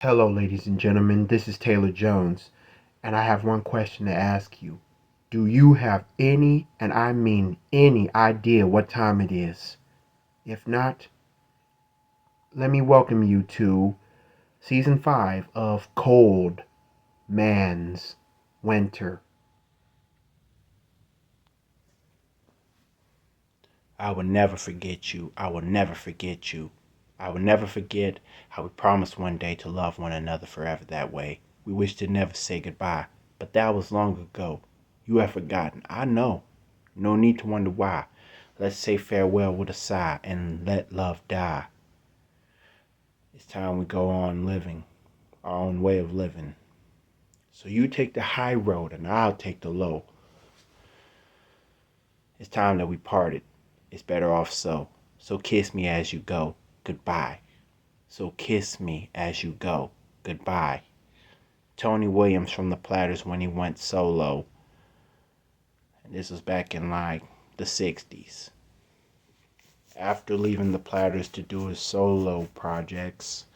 Hello, ladies and gentlemen. This is Taylor Jones, and I have one question to ask you. Do you have any, and I mean any, idea what time it is? If not, let me welcome you to Season 5 of Cold Man's Winter. I will never forget you. I will never forget you. I will never forget how we promised one day to love one another forever that way. We wished to never say goodbye, but that was long ago. You have forgotten. I know. No need to wonder why. Let's say farewell with a sigh and let love die. It's time we go on living our own way of living. So you take the high road and I'll take the low. It's time that we parted. It's better off so. So kiss me as you go. Goodbye. So kiss me as you go. Goodbye. Tony Williams from the Platters when he went solo. And this was back in like the 60s. After leaving the Platters to do his solo projects,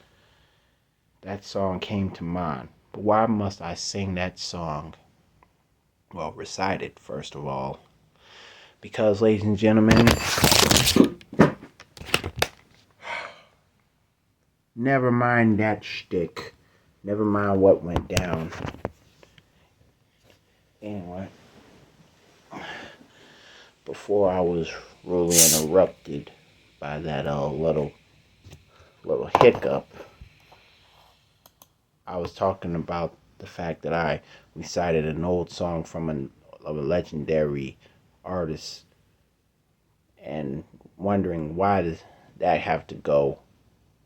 that song came to mind. But why must I sing that song? Well, recite it first of all. Because, ladies and gentlemen, never mind that shtick. Never mind what went down. Anyway, before I was rudely interrupted by that little hiccup, I was talking about the fact that I recited an old song from a legendary artist and wondering why does that have to go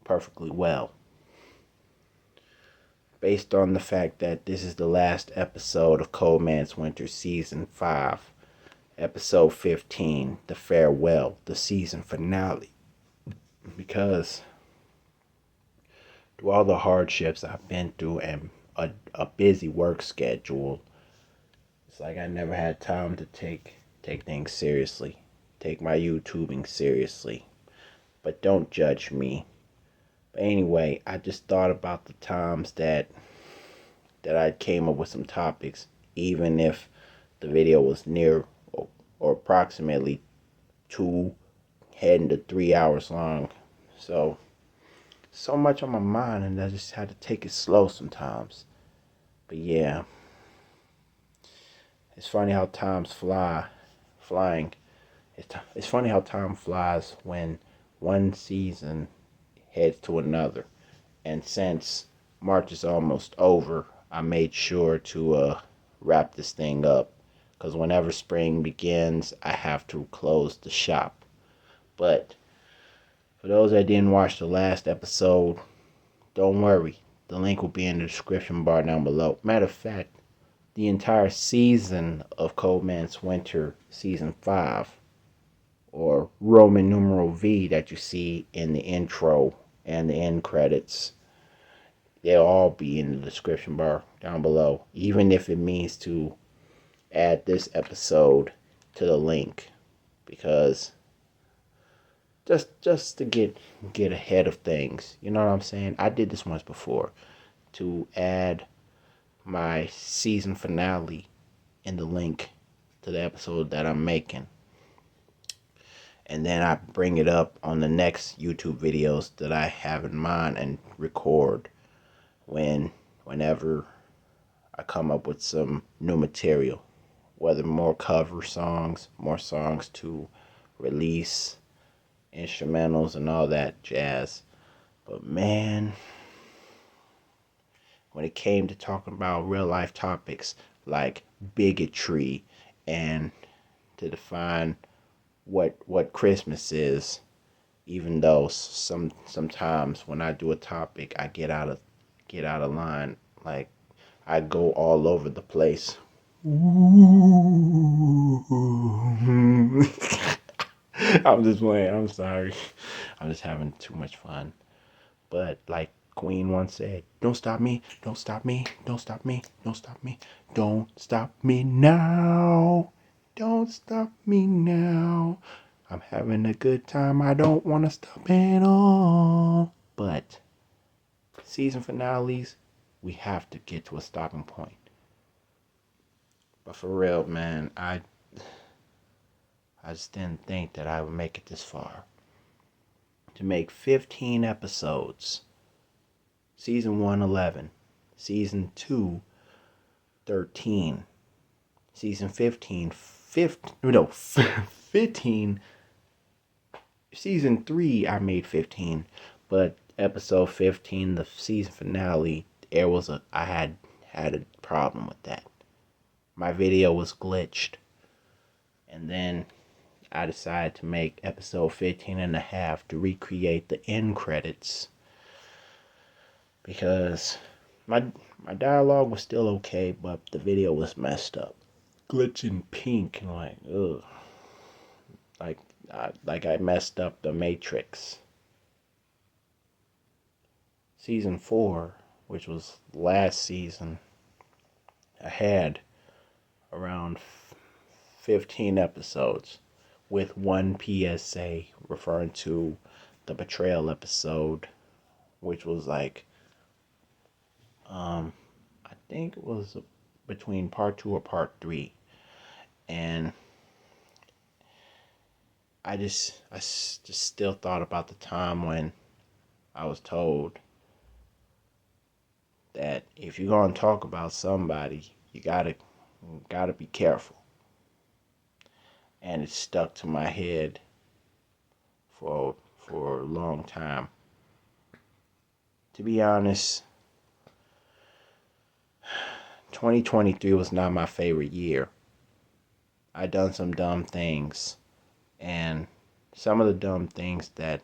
perfectly well. Based on the fact that this is the last episode of Cold Man's Winter Season 5, Episode 15, The Farewell, the season finale. Because through all the hardships I've been through and a busy work schedule, it's like I never had time to take things seriously, take my YouTubing seriously. But don't judge me. But anyway, I just thought about the times that I came up with some topics, even if the video was near or approximately 2 heading to 3 hours long. So much on my mind, and I just had to take it slow sometimes. But yeah, it's funny how flying. It's funny how time flies when one season heads to another. And since March is almost over, I made sure to wrap this thing up. Because whenever spring begins, I have to close the shop. But for those that didn't watch the last episode, don't worry. The link will be in the description bar down below. Matter of fact, the entire season of Cold Man's Winter, Season 5, or Roman numeral V that you see in the intro and the end credits, they'll all be in the description bar down below, even if it means to add this episode to the link, because just to get ahead of things. You know what I'm saying? I did this once before to add my season finale in the link to the episode that I'm making. And then I bring it up on the next YouTube videos that I have in mind and record whenever I come up with some new material, whether more cover songs, more songs to release, instrumentals and all that jazz. But man, when it came to talking about real life topics like bigotry and to define what Christmas is, even though sometimes when I do a topic I get out of line, like I go all over the place. I'm just playing. I'm sorry. I'm just having too much fun. But like Queen once said, don't stop me, don't stop me, don't stop me, don't stop me, don't stop me now. Don't stop me now. I'm having a good time. I don't want to stop at all. But season finales, we have to get to a stopping point. But for real, man, I just didn't think that I would make it this far. To make 15 episodes. Season 1, 11. Season 2, 13. Season 15, 15. Season 3, I made 15. But episode 15, the season finale, I had a problem with that. My video was glitched. And then I decided to make episode 15 and a half to recreate the end credits. Because my dialogue was still okay, but the video was messed up. Glitching pink and like, ugh. Like I messed up the Matrix. Season 4, which was last season, I had around 15 episodes with one PSA referring to the betrayal episode, which was like, I think it was between part 2 or part 3. And I just still thought about the time when I was told that if you're going to talk about somebody, you gotta be careful. And it stuck to my head for a long time. To be honest, 2023 was not my favorite year. I done some dumb things, and some of the dumb things that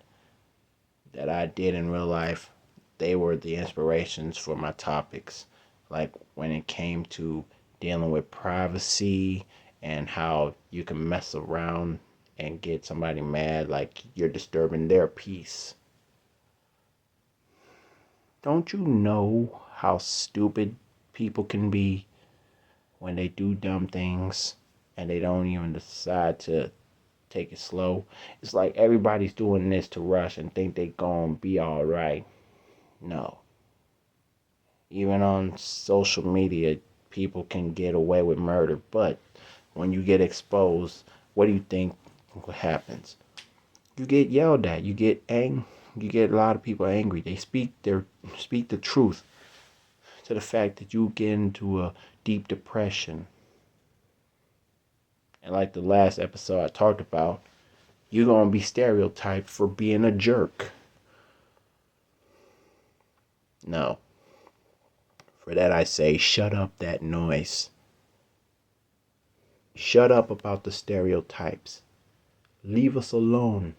I did in real life, they were the inspirations for my topics. Like when it came to dealing with privacy and how you can mess around and get somebody mad, like you're disturbing their peace. Don't you know how stupid people can be when they do dumb things and they don't even decide to take it slow? It's like everybody's doing this to rush and think they gonna be all right. No. Even on social media, people can get away with murder, but when you get exposed, what do you think happens? You get yelled at. You get a lot of people angry. They speak the truth to the fact that you get into a deep depression. And like the last episode I talked about, you're going to be stereotyped for being a jerk. No. For that I say, shut up that noise. Shut up about the stereotypes. Leave us alone.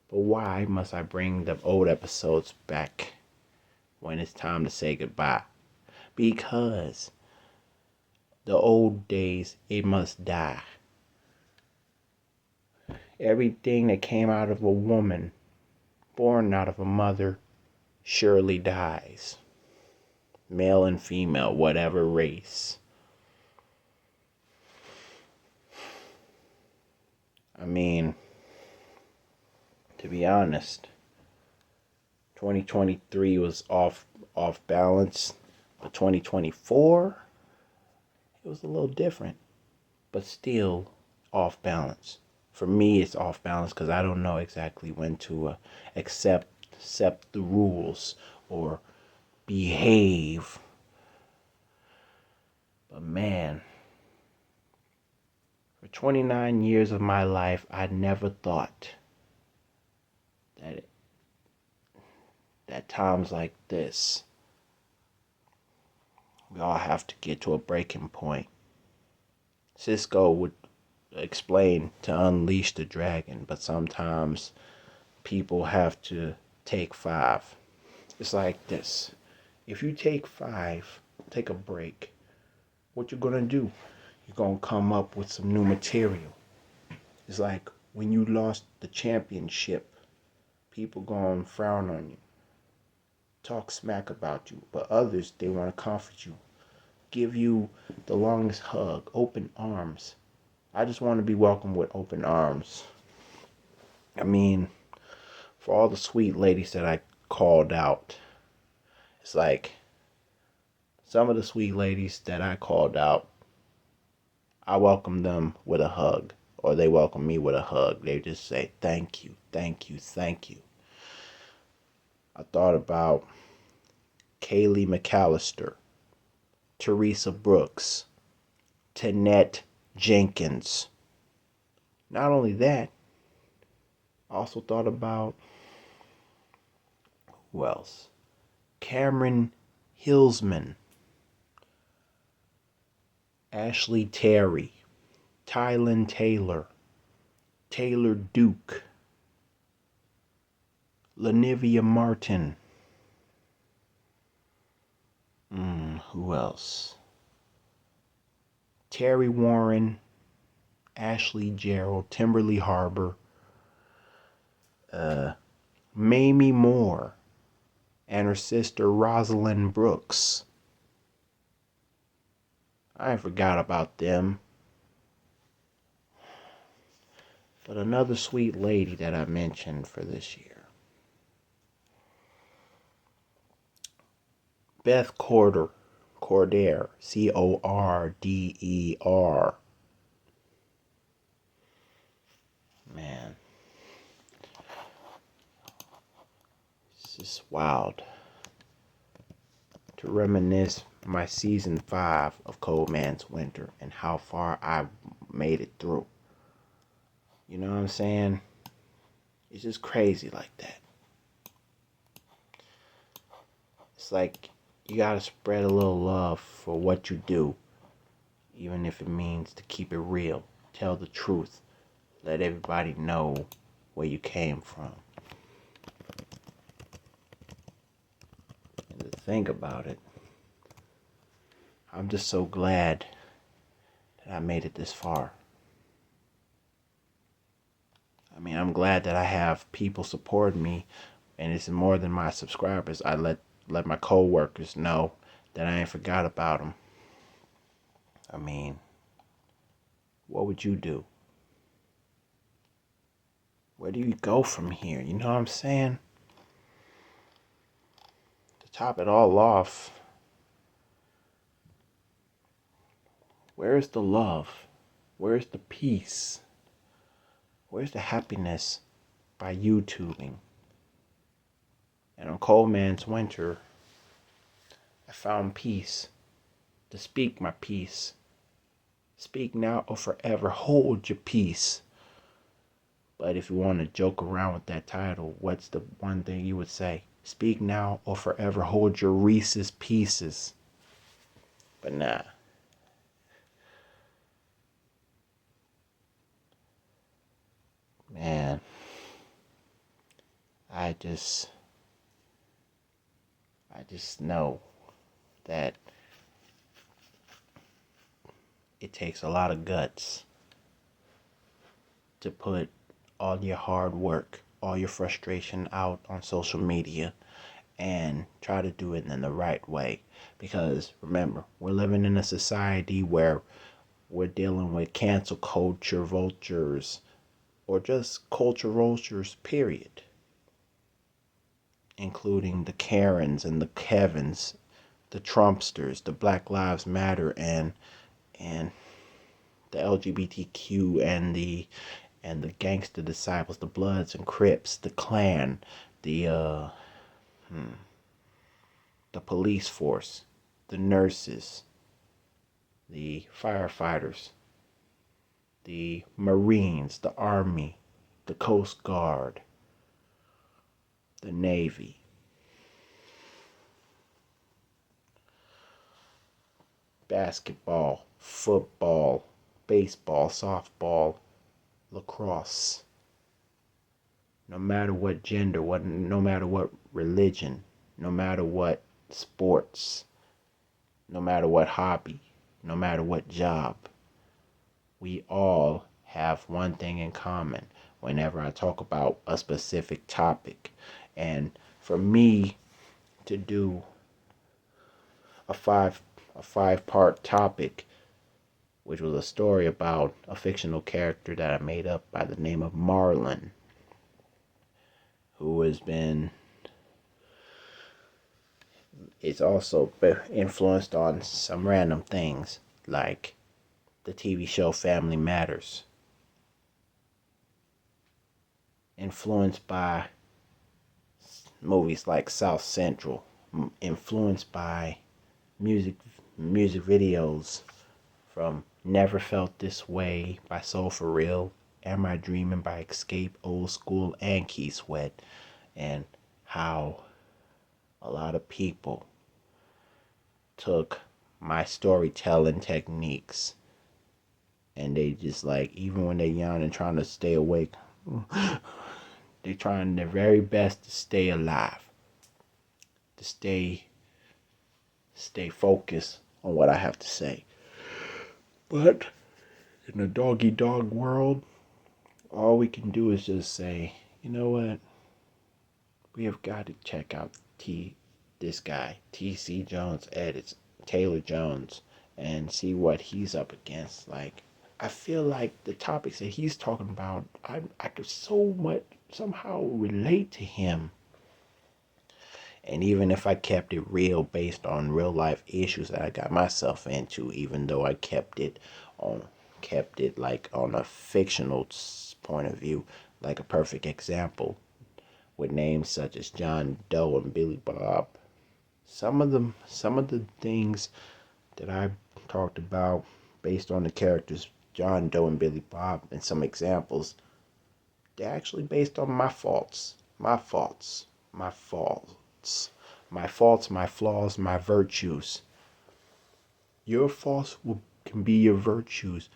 But why must I bring the old episodes back when it's time to say goodbye? Because the old days, it must die. Everything that came out of a woman, born out of a mother, surely dies. Male and female, whatever race. I mean, to be honest, 2023 was off balance, but 2024, it was a little different, but still off balance. For me, it's off balance because I don't know exactly when to accept the rules or behave. But man, for 29 years of my life, I never thought that times like this, we all have to get to a breaking point. Cisco would explain to unleash the dragon, but sometimes people have to take 5. It's like this. If you take 5, take a break, what you're gonna do? You're gonna come up with some new material. It's like when you lost the championship, people gonna frown on you, talk smack about you, but others, they want to comfort you, give you the longest hug, open arms. I just want to be welcomed with open arms. I mean, for all the sweet ladies that I called out, It's like some of the sweet ladies that I called out, I welcome them with a hug, or they welcome me with a hug. They just say, thank you, thank you, thank you. I thought about Kaylee McAllister, Teresa Brooks, Tanette Jenkins. Not only that, I also thought about, who else? Cameron Hillsman, Ashley Terry, Tylen Taylor, Taylor Duke, Lanivia Martin. Who else? Terry Warren, Ashley Gerald, Timberly Harbor, Mamie Moore, and her sister Rosalind Brooks. I forgot about them. But another sweet lady that I mentioned for this year, Beth Corder, Corder, Corder. Man, it's just wild to reminisce my season 5 of Cold Man's Winter and how far I made it through. You know what I'm saying? It's just crazy like that. It's like you gotta spread a little love for what you do, even if it means to keep it real. Tell the truth. Let everybody know where you came from. And to think about it, I'm just so glad that I made it this far. I mean, I'm glad that I have people supporting me, and it's more than my subscribers. I let my co-workers know that I ain't forgot about them. I mean, what would you do? Where do you go from here? You know what I'm saying? To top it all off, where's the love? Where's the peace? Where's the happiness by YouTubing? And on Cold Man's Winter, I found peace to speak my peace. Speak now or forever hold your peace. But if you want to joke around with that title, what's the one thing you would say? Speak now or forever hold your Reese's Pieces. But nah. Man, I just know that it takes a lot of guts to put all your hard work, all your frustration out on social media and try to do it in the right way. Because remember, we're living in a society where we're dealing with cancel culture vultures, or just culture vultures, period. Including the Karens and the Kevins, the Trumpsters, the Black Lives Matter, and the LGBTQ, and the gangster disciples, the Bloods and Crips, the Klan, the police force, the nurses, the firefighters, the Marines, the Army, the Coast Guard, the Navy. Basketball, football, baseball, softball, lacrosse. No matter what gender, no matter what religion, no matter what sports, no matter what hobby, no matter what job, we all have one thing in common whenever I talk about a specific topic. And for me to do a five-part topic, which was a story about a fictional character that I made up by the name of Marlon, who has been It's also influenced on some random things like the TV show Family Matters, influenced by movies like South Central, influenced by music music videos from Never Felt This Way by Soul For Real, Am I Dreaming by Escape, Old School, and Keith Sweat, and how a lot of people took my storytelling techniques and they just like, even when they're young and trying to stay awake, they're trying their very best to stay alive, to stay focused on what I have to say. But in the doggy dog world, all we can do is just say, you know what? We have got to check out this guy, T.C. Jones edits, Taylor Jones, and see what he's up against. Like, I feel like the topics that he's talking about, I could so much somehow relate to him. And even if I kept it real based on real life issues that I got myself into, even though I kept it like on a fictional point of view, like a perfect example with names such as John Doe and Billy Bob. Some of the things that I talked about based on the characters John Doe and Billy Bob and some examples, they're actually based on my faults, my faults, my faults, my faults, my flaws, my virtues. Your faults can be your virtues.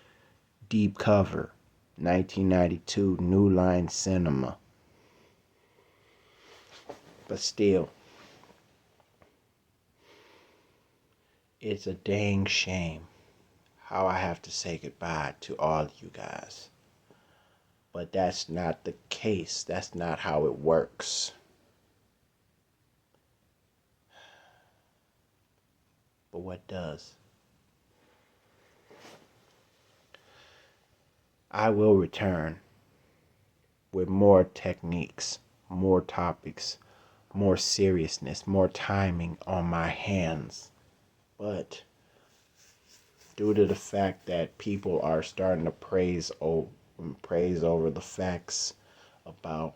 Deep Cover, 1992, New Line Cinema. But still, it's a dang shame how I have to say goodbye to all of you guys. But that's not the case. That's not how it works. But what does? I will return with more techniques, more topics, more seriousness, more timing on my hands. But due to the fact that people are starting to praise over the facts about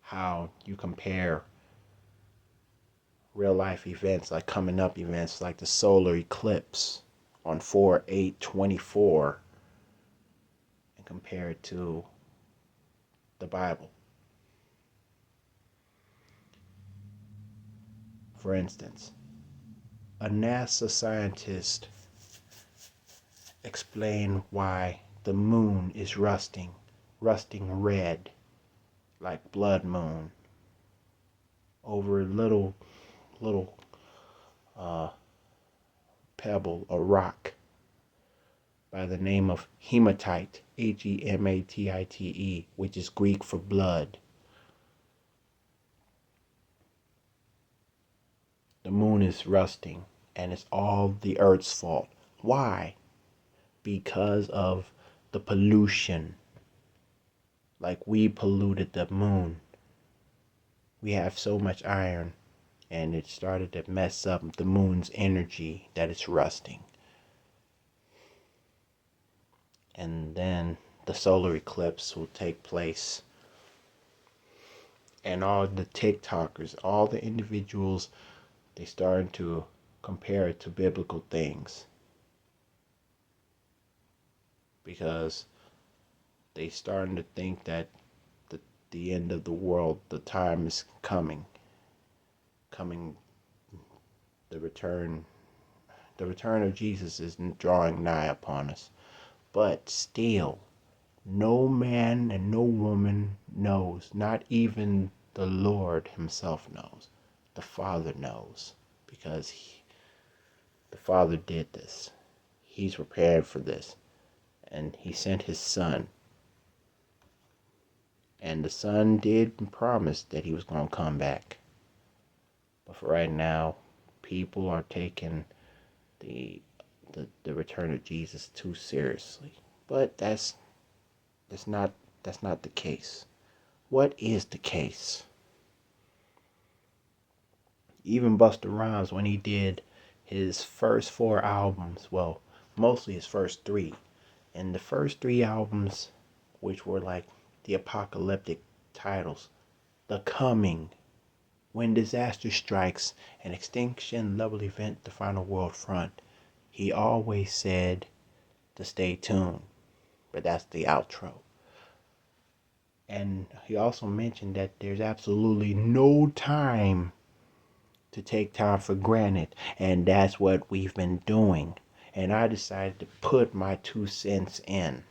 how you compare real life events, like coming up events like the solar eclipse on 4/8/24, and compare it to the Bible. For instance, a NASA scientist explained why the moon is rusting red like blood moon over a little pebble, a rock by the name of hematite, Hematite, which is Greek for blood. The moon is rusting, and it's all the Earth's fault. Why? Because of the pollution. Like, we polluted the moon. We have so much iron, and it started to mess up the moon's energy that it's rusting. And then the solar eclipse will take place. And all the TikTokers, all the individuals, they started to compare it to biblical things. Because they starting to think that the end of the world, the time is coming, the return of Jesus is drawing nigh upon us. But still, no man and no woman knows, not even the Lord himself knows. The Father knows, because the Father did this. He's prepared for this, and he sent his Son. And the Son did promise that he was going to come back. But for right now, people are taking the return of Jesus too seriously. But that's not the case. What is the case? Even Busta Rhymes, when he did his first 4 albums, well, mostly his first three, and the first three albums, which were like the apocalyptic titles, The Coming, When Disaster Strikes, an Extinction Level Event, The Final World Front, he always said to stay tuned, but that's the outro. And he also mentioned that there's absolutely no time to take time for granted, and that's what we've been doing. And I decided to put my 2 cents in.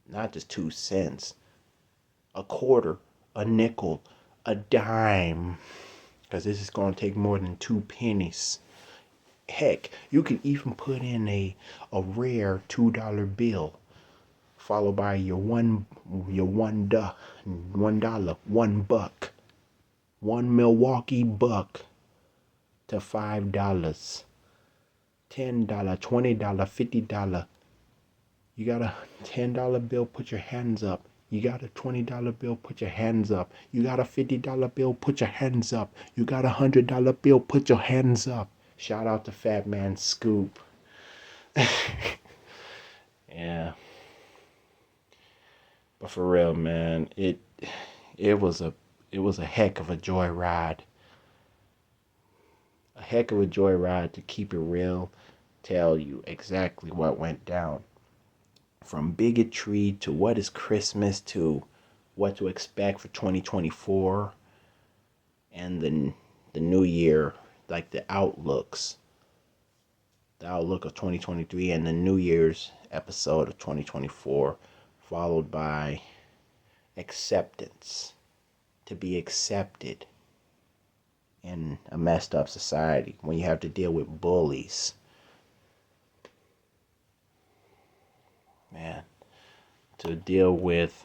Not just 2 cents, a quarter, a nickel, a dime, because this is going to take more than 2 pennies. Heck, you can even put in a rare $2 bill, followed by your $1, $1, one Milwaukee buck to $5, $10, $20, $50. You got a $10 bill, put your hands up. You got a $20 bill, put your hands up. You got a $50 bill, put your hands up. You got a $100 bill, put your hands up. Shout out to Fat Man Scoop. Yeah. But for real, man, it was a heck of a joyride. A heck of a joyride, to keep it real, tell you exactly what went down. From bigotry to what is Christmas to what to expect for 2024 and the new year, like the outlook of 2023 and the New Year's episode of 2024, followed by acceptance, to be accepted in a messed up society when you have to deal with bullies. Man, to deal with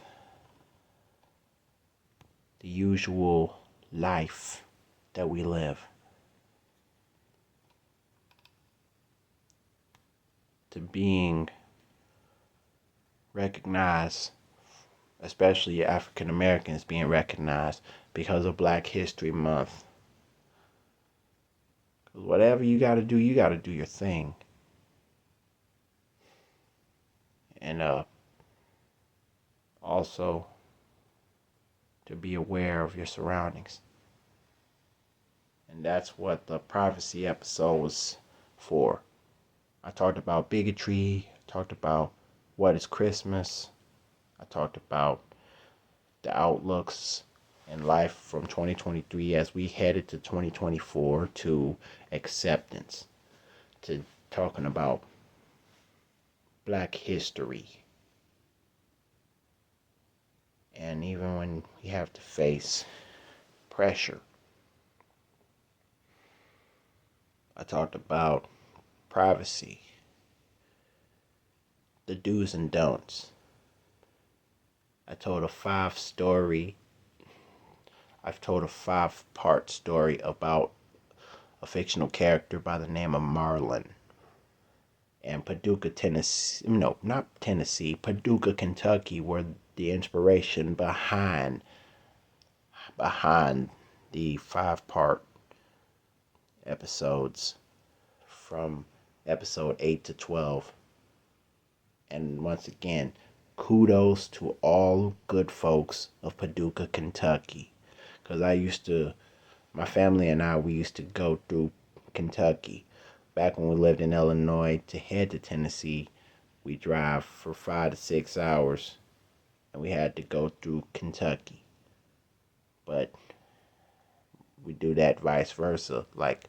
the usual life that we live. To being recognized, especially African Americans being recognized because of Black History Month. Whatever you got to do your thing. And also to be aware of your surroundings. And that's what the privacy episode was for. I talked about bigotry, I talked about what is Christmas, I talked about the outlooks in life from 2023 as we headed to 2024, to acceptance, to talking about Black history. And even when we have to face pressure, I talked about privacy, the do's and don'ts. I've told a 5-part story about a fictional character by the name of Marlin in Paducah, Tennessee. No, not Tennessee, Paducah, Kentucky, where the inspiration behind the 5-part episodes from episode 8 to 12. And once again, kudos to all good folks of Paducah, Kentucky. Because my family and we used to go through Kentucky. Back when we lived in Illinois, to head to Tennessee, we drive for 5 to 6 hours, and we had to go through Kentucky. But we do that vice versa, like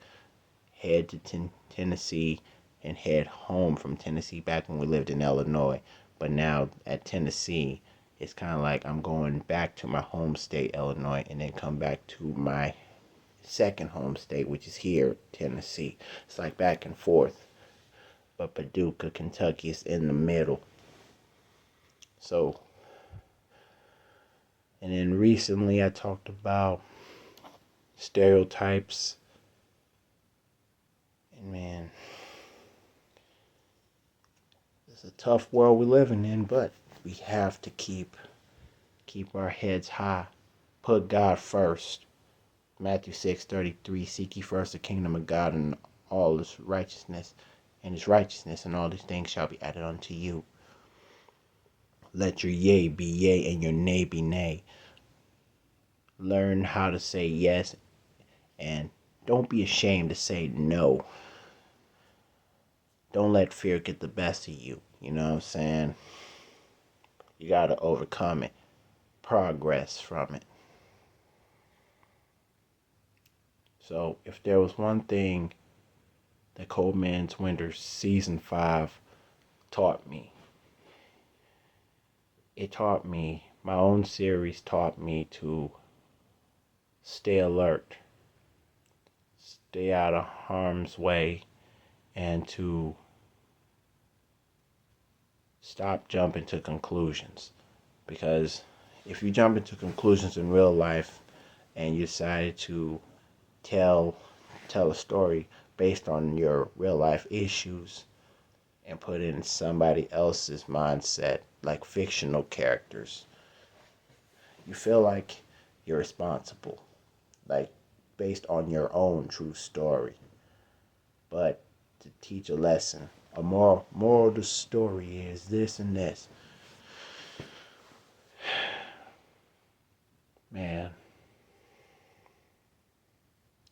head to Tennessee and head home from Tennessee back when we lived in Illinois. But now at Tennessee, it's kind of like I'm going back to my home state, Illinois, and then come back to my second home state, which is here, Tennessee. It's like back and forth. But Paducah, Kentucky is in the middle. So, and then recently I talked about stereotypes. And man, it's a tough world we're living in, but we have to keep our heads high. Put God first. Matthew 6:33, seek ye first the kingdom of God and all his righteousness, and all these things shall be added unto you. Let your yea be yea and your nay be nay. Learn how to say yes, and don't be ashamed to say no. Don't let fear get the best of you. You know what I'm saying? You got to overcome it, progress from it. So, if there was one thing that Cold Man's Winter Season 5 taught me, my own series taught me to stay alert, stay out of harm's way, and to stop jumping to conclusions. Because if you jump into conclusions in real life and you decide to tell a story based on your real life issues and put in somebody else's mindset, like fictional characters, you feel like you're responsible, like based on your own true story. But to teach a lesson, a moral of the story is this and this. Man,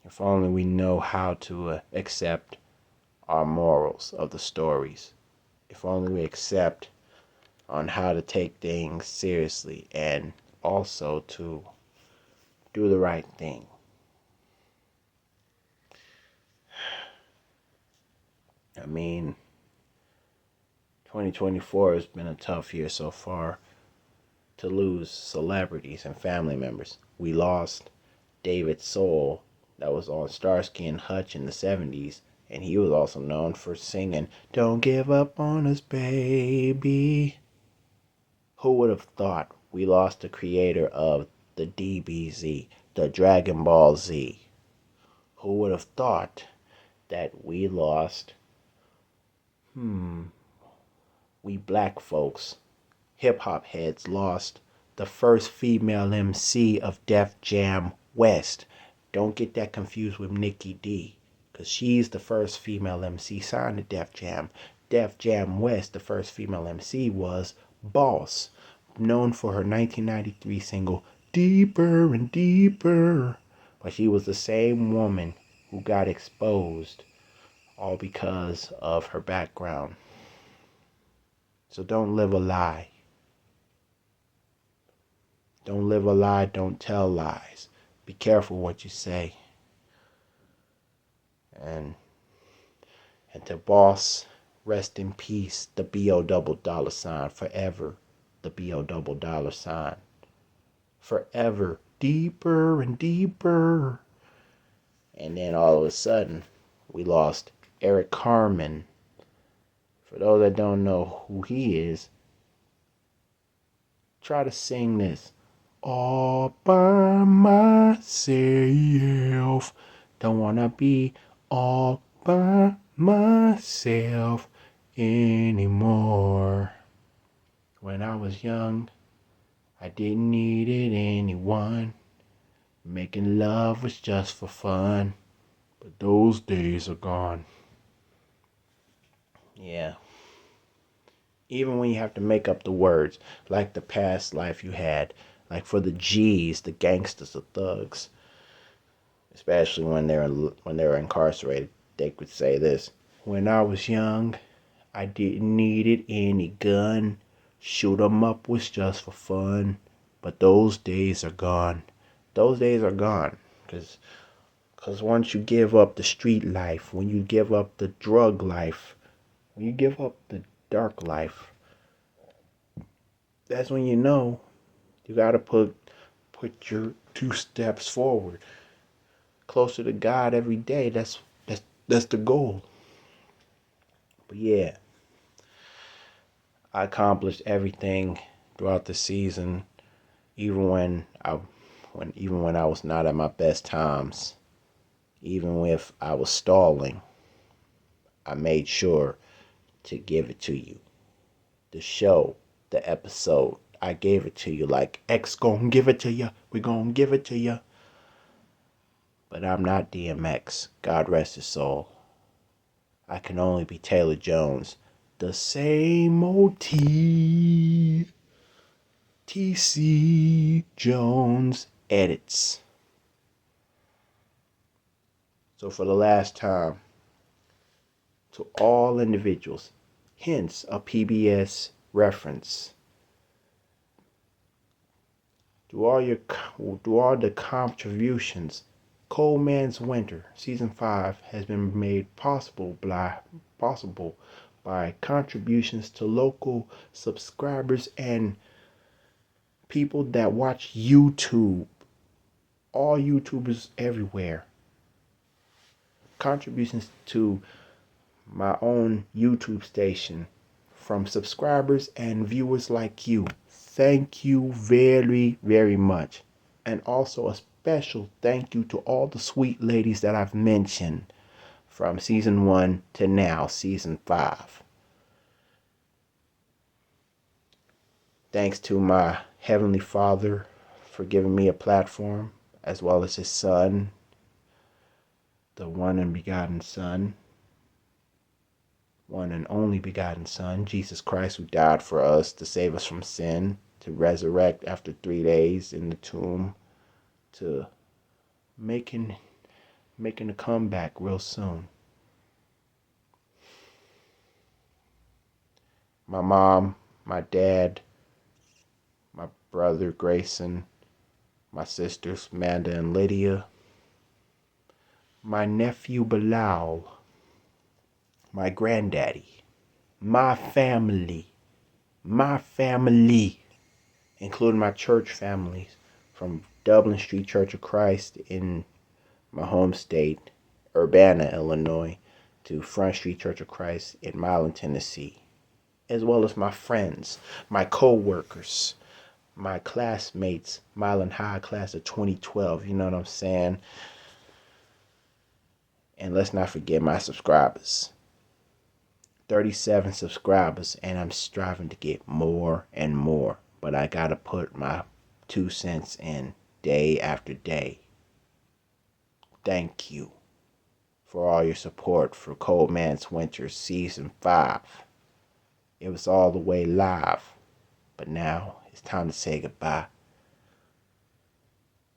if only we know how to accept our morals of the stories. If only we accept on how to take things seriously and also to do the right thing. I mean, 2024 has been a tough year so far to lose celebrities and family members. We lost David Soul, that was on Starsky and Hutch in the 70s, and he was also known for singing "Don't Give Up on Us, Baby." Who would have thought we lost the creator of the DBZ, the Dragon Ball Z? Who would have thought that we lost, we black folks, hip hop heads, lost the first female MC of Def Jam West. Don't get that confused with Nikki D, because she's the first female MC signed to Def Jam. Def Jam West, the first female MC, was Boss, known for her 1993 single Deeper and Deeper. But she was the same woman who got exposed, all because of her background. So don't live a lie. Don't live a lie, don't tell lies. Be careful what you say. And to Boss, rest in peace, the B.O. double dollar sign, forever. The B.O. double dollar sign. Forever. Deeper and deeper. And then all of a sudden, we lost Eric Carmen. For those that don't know who he is, try to sing this. All by myself. Don't wanna be all by myself anymore. When I was young, I didn't need anyone. Making love was just for fun. But those days are gone. Yeah. Even when you have to make up the words, like the past life you had, like for the G's, the gangsters, the thugs, especially when they're incarcerated, they could say this: when I was young, I didn't need any gun. Shoot 'em up was just for fun. But those days are gone. Those days are gone. Because once you give up the street life, when you give up the drug life, when you give up the dark life, that's when you know you gotta put your 2 steps forward, closer to God every day. That's the goal. But yeah, I accomplished everything throughout the season, even when I was not at my best times, even if I was stalling. I made sure to give it to you. The show, the episode, I gave it to you like X gon' give it to you. We gon' give it to you. But I'm not DMX. God rest his soul. I can only be Taylor Jones. The same old TC Jones edits. So for the last time, to all individuals, hence a PBS reference. Do all the contributions. Cold Man's Winter Season 5 has been made possible by contributions to local subscribers and people that watch YouTube. All YouTubers everywhere. Contributions to my own YouTube station from subscribers and viewers like you. Thank you very, very much. And also a special thank you to all the sweet ladies that I've mentioned from season 1 to now, season 5. Thanks to my Heavenly Father for giving me a platform, as well as his Son, the one and begotten Son, one and only begotten Son, Jesus Christ, who died for us to save us from sin, to resurrect after 3 days in the tomb, to making a comeback real soon. My mom, my dad, my brother Grayson, my sisters Amanda and Lydia, my nephew Bilal, my granddaddy, my family, including my church families from Dublin Street Church of Christ in my home state, Urbana, Illinois, to Front Street Church of Christ in Milan, Tennessee, as well as my friends, my co-workers, my classmates, Milan High class of 2012, you know what I'm saying? And let's not forget my subscribers. 37 subscribers, and I'm striving to get more and more. But I gotta put my 2 cents in day after day. Thank you for all your support for Cold Man's Winter Season 5. It was all the way live, but now it's time to say goodbye.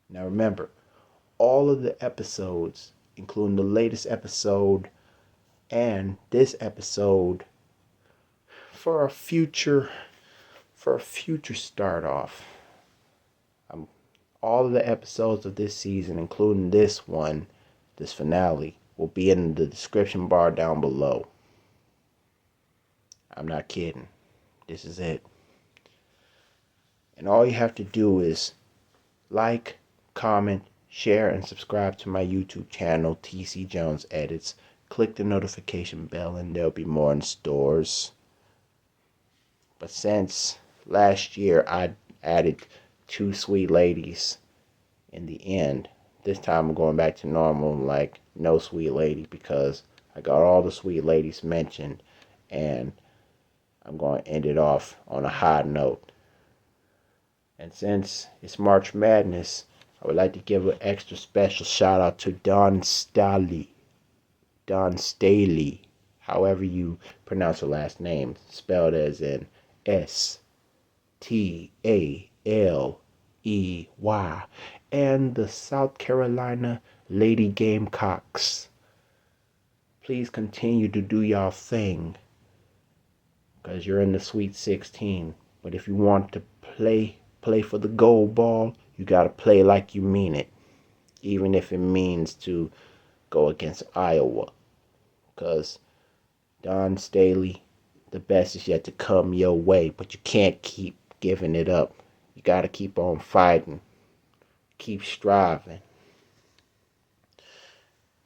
Now remember, all of the episodes, including the latest episode and this episode, for a future start off. All of the episodes of this season, including this one, this finale, will be in the description bar down below. I'm not kidding. This is it. And all you have to do is like, comment, share, and subscribe to my YouTube channel, TC Jones Edits. Click the notification bell and there'll be more in stores. But since last year I added 2 sweet ladies in the end, this time I'm going back to normal, like no sweet lady, because I got all the sweet ladies mentioned and I'm going to end it off on a high note. And since it's March Madness, I would like to give an extra special shout out to Dawn Staley, however you pronounce her last name, spelled as in Staley, and the South Carolina Lady Gamecocks. Please continue to do y'all thing, because you're in the Sweet 16. But if you want to play for the gold ball, you got to play like you mean it, even if it means to go against Iowa. Because Dawn Staley, the best is yet to come your way, but you can't keep giving it up. You got to keep on fighting. Keep striving.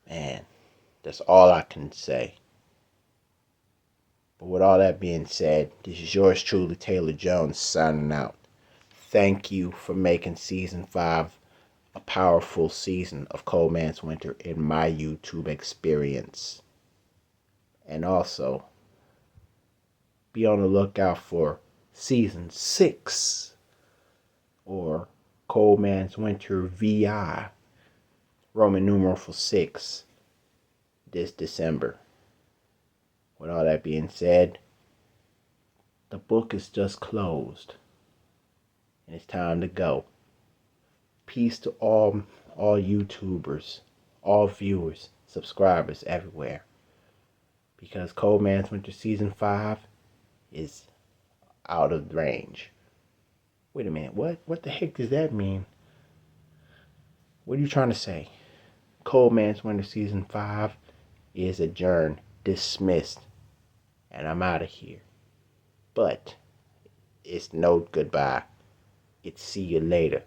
Man, that's all I can say. But with all that being said, this is yours truly, Taylor Jones, signing out. Thank you for making season 5 a powerful season of Cold Man's Winter in my YouTube experience. And also, be on the lookout for season 6 or Cold Man's Winter VI Roman numeral for 6 this December. With all that being said, the book is just closed and it's time to go. Peace to all YouTubers, all viewers, subscribers everywhere. Because Cold Man's Winter Season 5 is out of range. Wait a minute, what the heck does that mean? What are you trying to say? Cold Man's Winter Season 5 is adjourned, dismissed, and I'm out of here. But it's no goodbye. It's see you later.